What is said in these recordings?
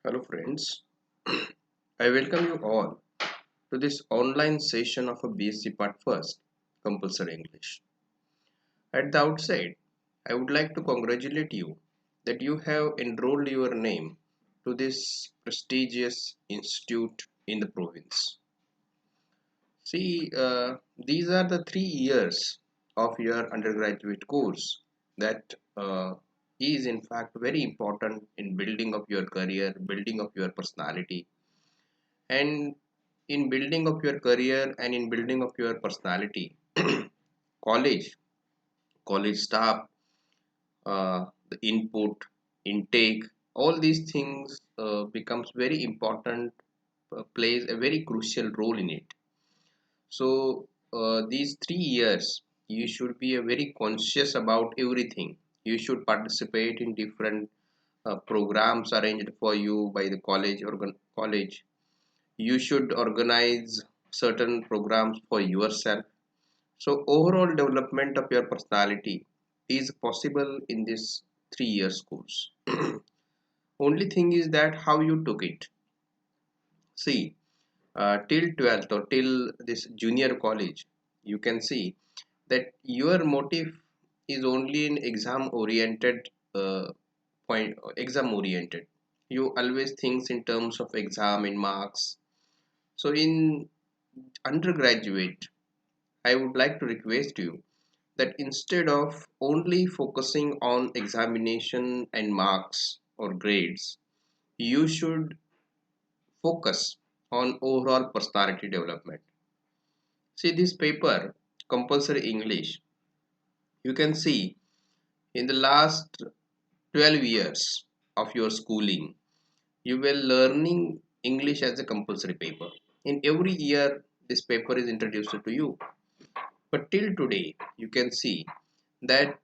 Hello, friends. I welcome you all to this online session of a BSc Part First Compulsory English. At the outset, I would like to congratulate you that you have enrolled your name to this prestigious institute in the province. See, these are the 3 years of your undergraduate course that is in fact very important in building of your career, building of your personality, and in building of your career and in building of your personality. college college staff, the input, intake, all these things becomes very important, plays a very crucial role in it. So these 3 years you should be very conscious about everything. You should participate in different programs arranged for you by the college. You should organize certain programs for yourself. So overall development of your personality is possible in this 3 years course. Only thing is that how you took it. See, till 12th or till this junior college, you can see that your motive is only in exam oriented. You always thinks in terms of exam in marks. So in undergraduate, I would like to request you that instead of only focusing on examination and marks or grades, you should focus on overall personality development. See this paper, Compulsory English, you can see in the last 12 years of your schooling, you were learning English as a compulsory paper. In every year, this paper is introduced to you. But till today, you can see that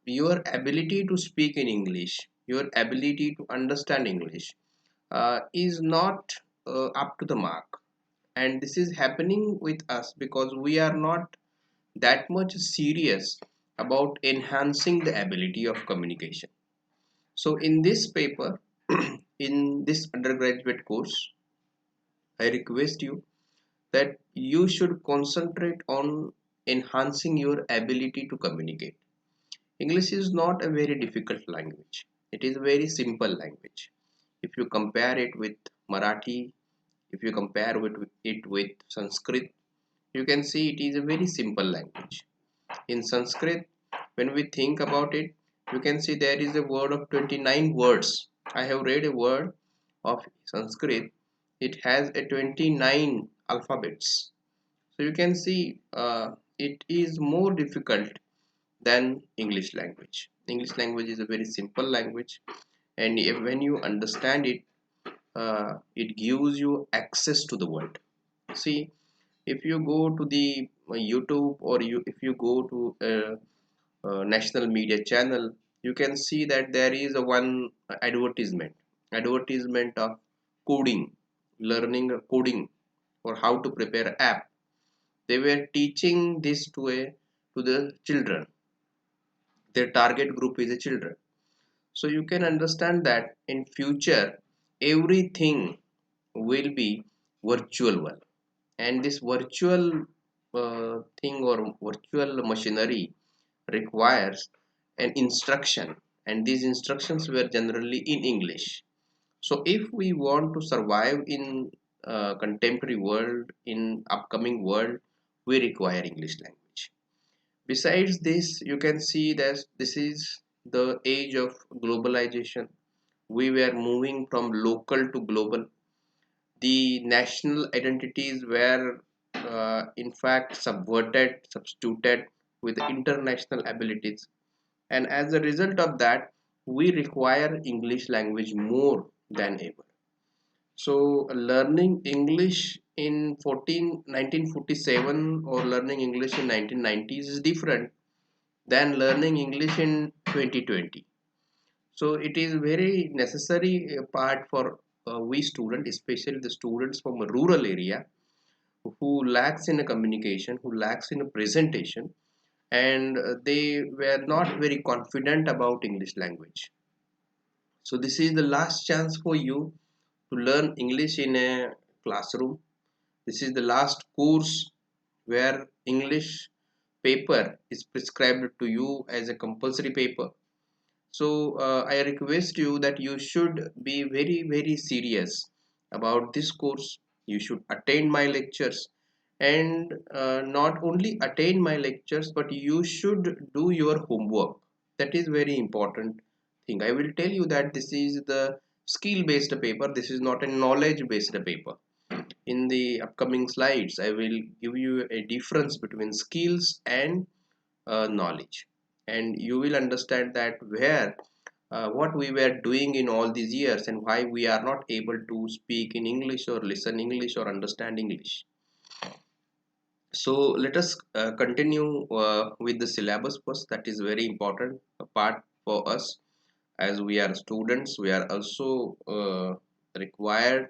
your ability to speak in English, your ability to understand English is not up to the mark. And this is happening with us because we are not that much serious about enhancing the ability of communication. So, in this paper, in this undergraduate course, I request you that you should concentrate on enhancing your ability to communicate. English is not a very difficult language. It is a very simple language. If you compare it with Marathi, if you compare it with Sanskrit, you can see it is a very simple language. In Sanskrit, when we think about it, you can see there is a word of 29 words. I have read a word of Sanskrit. It has a 29 alphabets. So you can see it is more difficult than English language. English language is a very simple language, and when you understand it, it gives you access to the world. See, if you go to the YouTube, or if you go to a national media channel, you can see that there is a one advertisement of coding, learning coding, or how to prepare an app. They were teaching this to the children. Their target group is the children. So you can understand that in future everything will be virtual one, and this virtual thing or virtual machinery requires an instruction, and these instructions were generally in English. So if we want to survive in contemporary world, in upcoming world, we require English language. Besides this, you can see that this is the age of globalization. We were moving from local to global. The national identities were in fact substituted with international abilities, and as a result of that, we require English language more than ever. So learning English in 1947 or learning English in 1990s is different than learning English in 2020. So it is very necessary part for we students, especially the students from a rural area who lacks in a communication, who lacks in a presentation, and they were not very confident about English language. So this is the last chance for you to learn English in a classroom. This is the last course where English paper is prescribed to you as a compulsory paper. So I request you that you should be very serious about this course. You should attend my lectures, and not only attend my lectures, but you should do your homework. That is very important thing. I will tell you that this is the skill based paper. This is not a knowledge based paper. In the upcoming slides, I will give you a difference between skills and knowledge, and you will understand that where what we were doing in all these years and why we are not able to speak in English or listen English or understand English. So let us continue with the syllabus first. That is very important part for us. As we are students, we are also required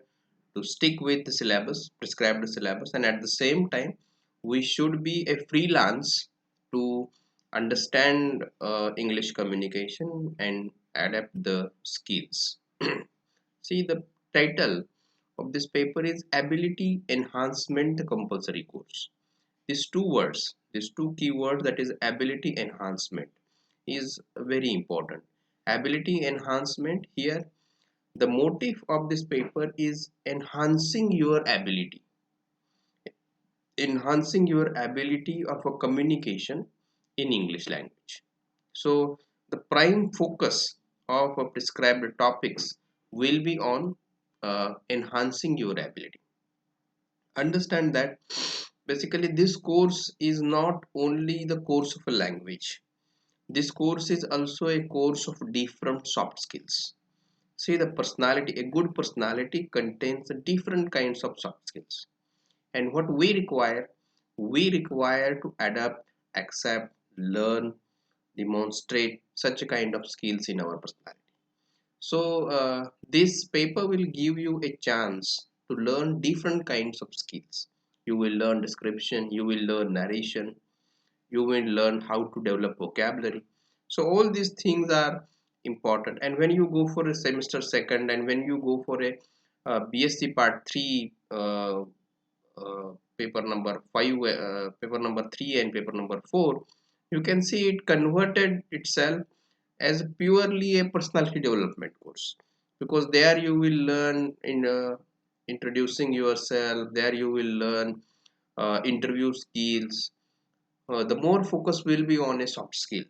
to stick with the syllabus, prescribed syllabus, and at the same time we should be a freelance to understand English communication and adapt the skills. See, the title of this paper is Ability Enhancement, the compulsory course. These two words, these two keywords, that is ability enhancement, is very important. Ability enhancement here, the motive of this paper is enhancing your ability of a communication in English language. So the prime focus of a prescribed topics will be on enhancing your ability. Understand that basically this course is not only the course of a language. This course is also a course of different soft skills. See, the personality, a good personality contains different kinds of soft skills. And what we require to adapt, accept, learn, demonstrate such a kind of skills in our personality. So this paper will give you a chance to learn different kinds of skills. You will learn description, you will learn narration, you will learn how to develop vocabulary. So all these things are important. And when you go for a semester second, and when you go for a BSc part 3 paper number 5, paper number 3 and paper number 4, you can see it converted itself as purely a personality development course, because there you will learn in introducing yourself, there you will learn interview skills. The more focus will be on a soft skill.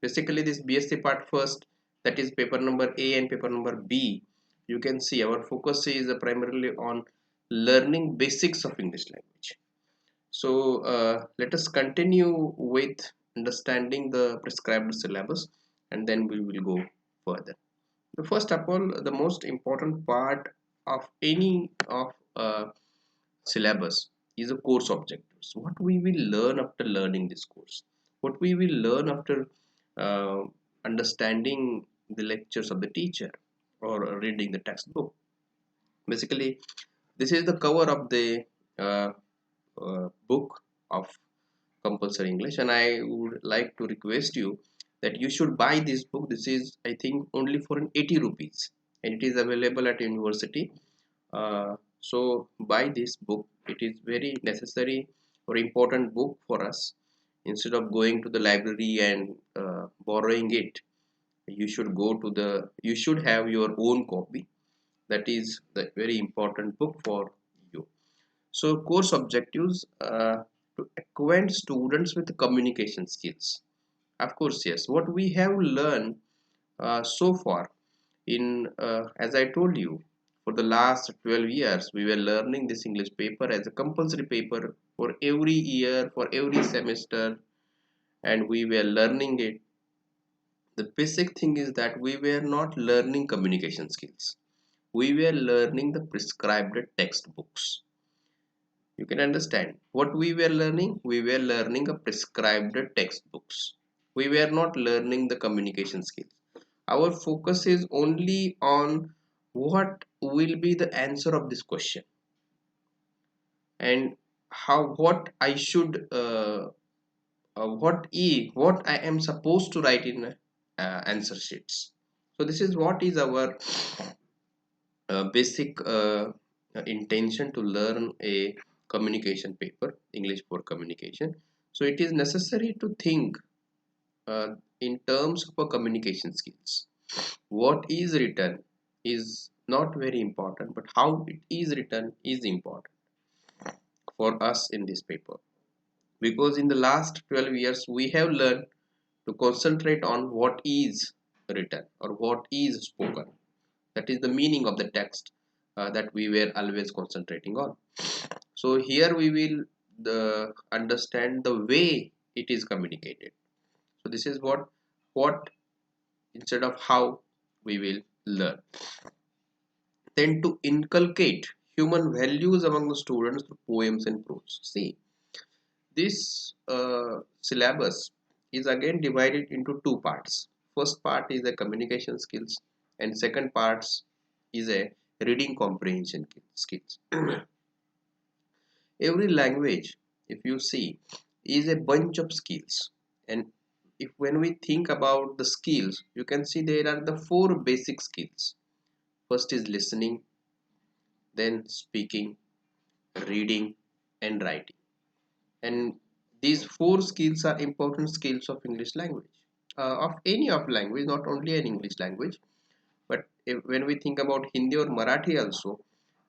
Basically this BSc part first, that is paper number A and paper number B, you can see our focus is primarily on learning basics of English language. So let us continue with understanding the prescribed syllabus, and then we will go further. The first of all, the most important part of any of syllabus is a course objectives. What we will learn after learning this course, what we will learn after uh, understanding the lectures of the teacher or reading the textbook. Basically, this is the cover of the uh, book of compulsory English, and I would like to request you that you should buy this book. This is, I think, only for an 80 rupees, and it is available at university. So buy this book. It is very necessary or important book for us. Instead of going to the library and borrowing it, you should have your own copy. That is the very important book for you. So course objectives, to acquaint students with communication skills. Of course, yes. What we have learned so far in, as I told you, for the last 12 years, we were learning this English paper as a compulsory paper for every year, for every semester, and we were learning it. The basic thing is that we were not learning communication skills. We were learning the prescribed textbooks. You can understand what we were learning. We were learning a prescribed textbooks. We were not learning the communication skills. Our focus is only on what will be the answer of this question, and how, what I should what I am supposed to write in answer sheets. So this is what is our basic intention to learn a communication paper, English for communication. So it is necessary to think in terms of a communication skills. What is written is not very important, but how it is written is important for us in this paper. Because in the last 12 years, we have learned to concentrate on what is written or what is spoken. That is the meaning of the text that we were always concentrating on. So here we will understand the way it is communicated. So this is what instead of how we will learn. Then to inculcate human values among the students through poems and prose. See, this syllabus is again divided into two parts. First part is the communication skills, and second parts is a reading comprehension skills. Every language, if you see, is a bunch of skills, and if when we think about the skills, you can see there are the four basic skills. First is listening, then speaking, reading, and writing. And these four skills are important skills of English language, of any of language, not only an English language. But when we think about Hindi or Marathi also,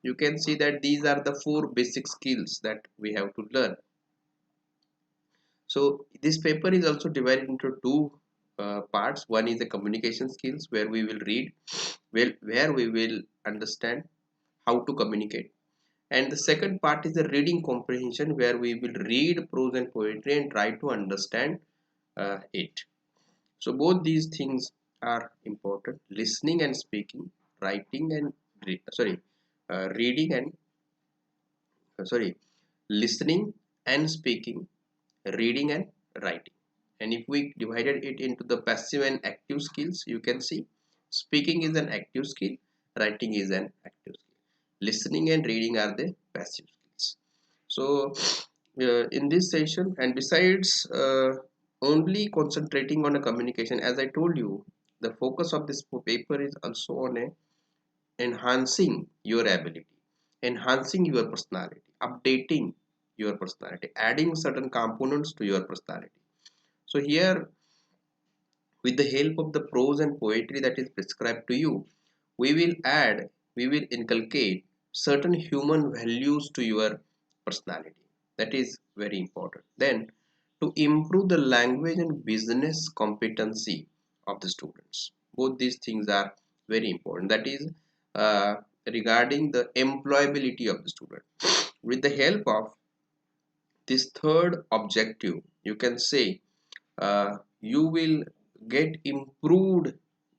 you can see that these are the four basic skills that we have to learn. So this paper is also divided into two parts. One is the communication skills, where we will read, where we will understand how to communicate. And the second part is the reading comprehension, where we will read prose and poetry and try to understand it. So both these things are important: listening and speaking, writing and reading and sorry, listening and speaking, reading and writing. And if we divided it into the passive and active skills, you can see speaking is an active skill, writing is an active skill, listening and reading are the passive skills. So in this session, and besides only concentrating on a communication, as I told you, the focus of this paper is also on a enhancing your ability, enhancing your personality, updating your personality, adding certain components to your personality. So here, with the help of the prose and poetry that is prescribed to you, we will add, we will inculcate certain human values to your personality. That is very important. Then, to improve the language and business competency of the students. Both these things are very important. That is regarding the employability of the student. With the help of this third objective, you can say you will get improved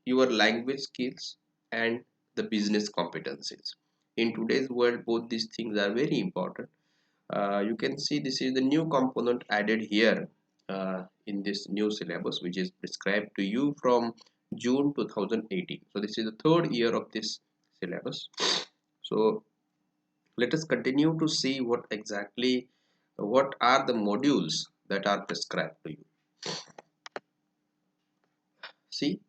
your language skills and the business competencies. In today's world, both these things are very important. You can see this is the new component added here in this new syllabus, which is prescribed to you from June 2018. So this is the third year of this syllabus. So let us continue to see what are the modules that are prescribed to you. See,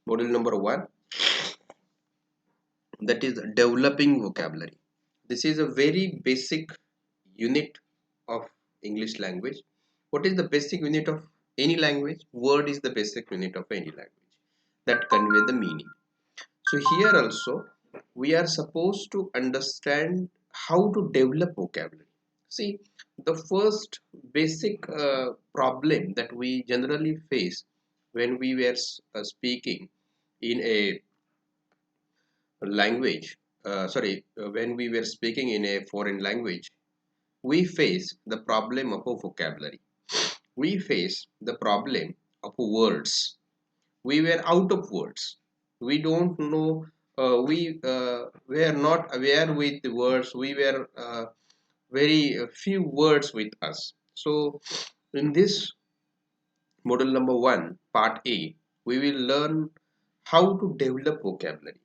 module number 1, that is developing vocabulary. This is a very basic unit of English language. What is the basic unit of any language? Word is the basic unit of any language that convey the meaning. So here also we are supposed to understand how to develop vocabulary. See, the first basic problem that we generally face when we were speaking in a language, when we were speaking in a foreign language, we face the problem of a vocabulary. We face the problem of words. We were out of words. We don't know, we were not aware with the words. We were very few words with us. So in this model number 1, part A, we will learn how to develop vocabulary.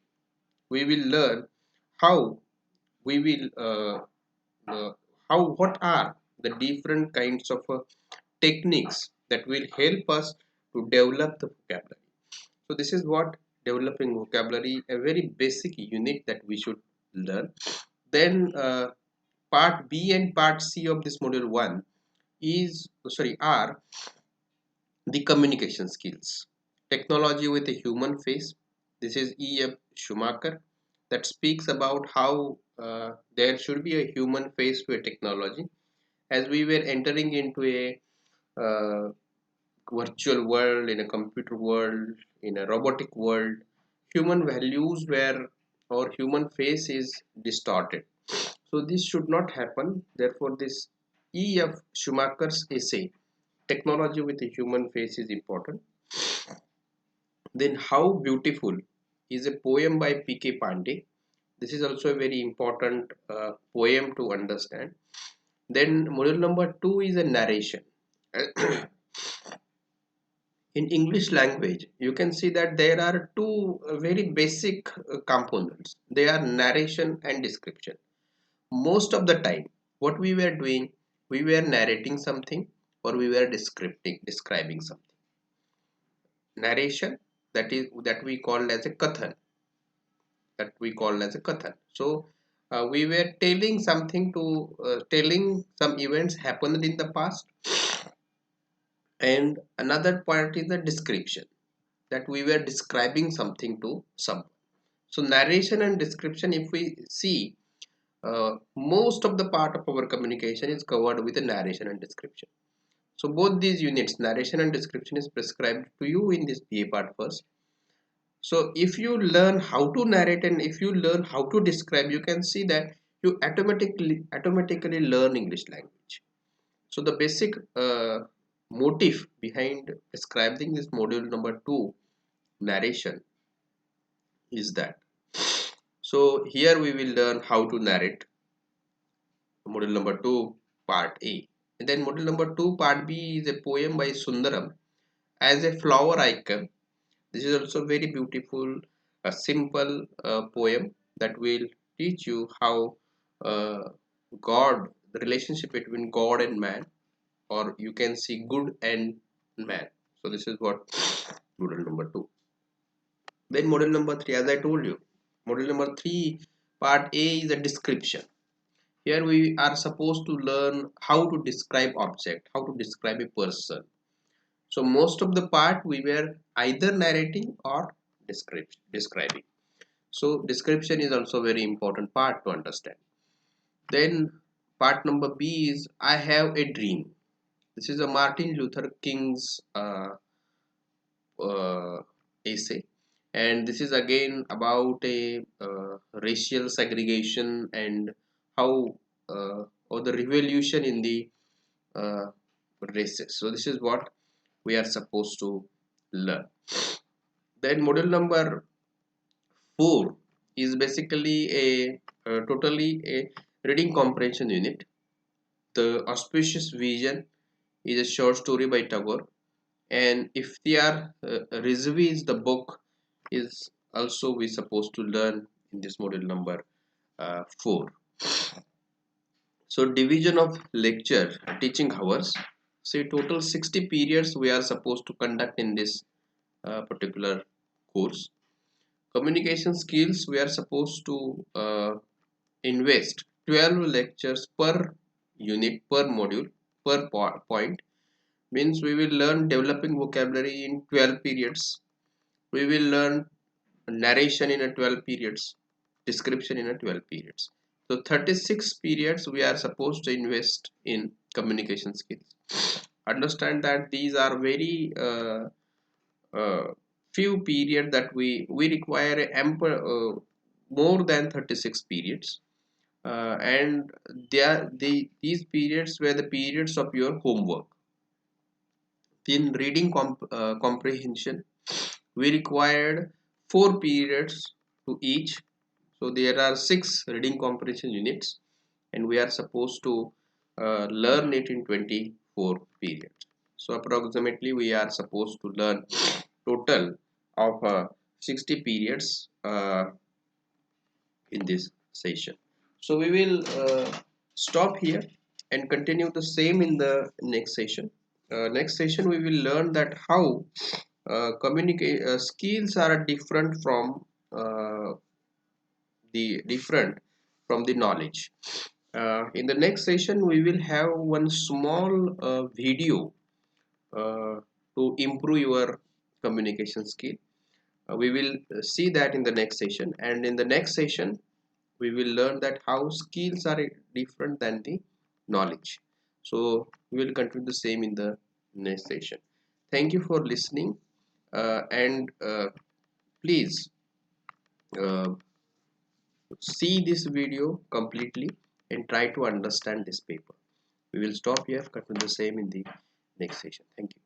We will learn how we will how what are the different kinds of techniques that will help us to develop the vocabulary. So this is what developing vocabulary, a very basic unit that we should learn. Then part B and part C of this module 1 is are the communication skills. Technology with a human face. This is E.F. Schumacher that speaks about how there should be a human face to a technology. As we were entering into a virtual world, in a computer world, in a robotic world, human values were or human face is distorted. So this should not happen. Therefore, this E.F. Schumacher's essay, Technology with a Human Face, is important. Then How Beautiful is a poem by P.K. Pandey. This is also a very important poem to understand. Then module number 2 is a narration. In English language, you can see that there are two very basic components. They are narration and description. Most of the time, what we were doing, we were narrating something or we were describing something. Narration, that we call as a kathan, So we were telling something to telling some events happened in the past, and another part is the description, that we were describing something to someone. So narration and description, if we see, most of the part of our communication is covered with the narration and description. So both these units, narration and description, is prescribed to you in this BA part first. So if you learn how to narrate and if you learn how to describe, you can see that you automatically learn English language. So the basic motive behind describing this module number 2, narration, is that. So here we will learn how to narrate module number 2 part A. And then module number 2 part B is a poem by Sundaram, As a Flower Icon. This is also very beautiful, a simple poem that will teach you how uh, God, the relationship between God and man, or you can see good and man. So this is what module number 2. Then module number 3, as I told you, module number 3 part A is a description. Here we are supposed to learn how to describe object, how to describe a person. So most of the part we were either narrating or describing. So description is also very important part to understand. Then part number B is I have a dream. This is a Martin Luther King's uh, essay, and this is again about a racial segregation and how or the revolution in the uh, races. So this is what we are supposed to learn. Then module number 4 is basically totally a reading comprehension unit. The Auspicious Vision is a short story by Tagore, and Iftiar Rizvi is the book, is also we supposed to learn in this module number 4. So division of lecture teaching hours. So total 60 periods we are supposed to conduct in this particular course. Communication skills, we are supposed to invest 12 lectures per unit, per module, per point. Means we will learn developing vocabulary in 12 periods. We will learn narration in a 12 periods, description in a 12 periods. So 36 periods we are supposed to invest in communication skills. Understand that these are very few period that we require a ample more than 36 periods, and these periods were the periods of your homework. In reading comprehension, we required 4 periods to each. So there are 6 reading comprehension units, and we are supposed to learn it in 24 periods. So approximately we are supposed to learn total of 60 periods in this session. So we will stop here and continue the same in the next session. Next session we will learn that how Communicate skills are uh, different from the knowledge. In the next session, we will have one small video uh, to improve your communication skill. We will see that in the next session, and in the next session, we will learn that how skills are different than the knowledge. So we will continue the same in the next session. Thank you for listening, and please uh, see this video completely and try to understand this paper. We will stop here, continue the same in the next session. Thank you.